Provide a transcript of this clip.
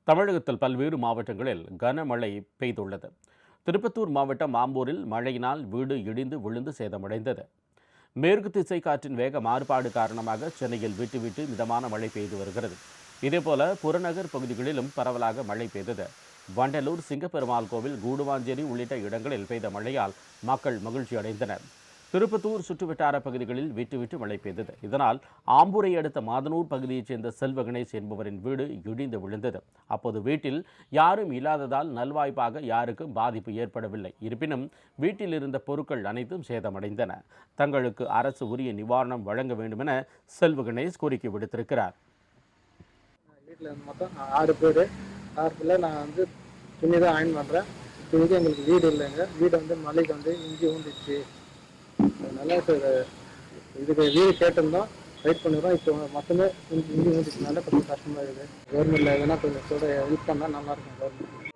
தமிழகத்தில் பல்வேறு மாவட்டங்களில் கனமழை பெய்துள்ளது. திருப்பத்தூர் மாவட்டம் ஆம்பூரில் மழையினால் வீடு இடிந்து விழுந்து சேதமடைந்தது. மேற்கு திசை காற்றின் வேக மாறுபாடு காரணமாக சென்னையில் விட்டு விட்டு மிதமான மழை பெய்து வருகிறது. இதேபோல புறநகர் பகுதிகளிலும் பரவலாக மழை பெய்தது. வண்டலூர், சிங்கப்பெருமாள் கோவில், கூடுவாஞ்சேரி உள்ளிட்ட இடங்களில் பெய்த மழையால் மக்கள் மகிழ்ச்சி அடைந்தனர். திருப்பத்தூர் சுற்றுவட்டார பகுதிகளில் விட்டு விட்டு மழை பெய்தது. இதனால் ஆம்பூரை அடுத்த மாதனூர் பகுதியைச் சேர்ந்த செல்வ கணேஷ் என்பவரின் வீடு இடிந்து விழுந்தது. அப்போது வீட்டில் யாரும் இல்லாததால் நல்வாய்ப்பாக யாருக்கும் பாதிப்பு ஏற்படவில்லை. இருப்பினும் வீட்டில் இருந்த பொருட்கள் அனைத்தும் சேதமடைந்தன. தங்களுக்கு அரசு உரிய நிவாரணம் வழங்க வேண்டும் என செல்வ கணேஷ் கோரிக்கை விடுத்திருக்கிறார். வீட்டில் மொத்தம் 6 பேர். 6 பேரில் நான் வந்து துணி தான் அயன் பண்ணுறேன். இப்போதைக்கு எங்களுக்கு வீடு இல்லைங்க. வீடு வந்து மலைக்கு வந்து இஞ்சி ஊண்டிச்சு. அதனால இதுக்கு வீடு கேட்டிருந்தோம், வெயிட் பண்ணிடுறோம். இப்போ மொத்தமே இஞ்சி ஊண்டிச்சுனால கொஞ்சம் கஷ்டமாக இருக்குது. கவர்மெண்ட்டில் எதுனா கொஞ்சம் ஹெல்ப் பண்ணால் நல்லாயிருக்கும் கவர்மெண்ட்.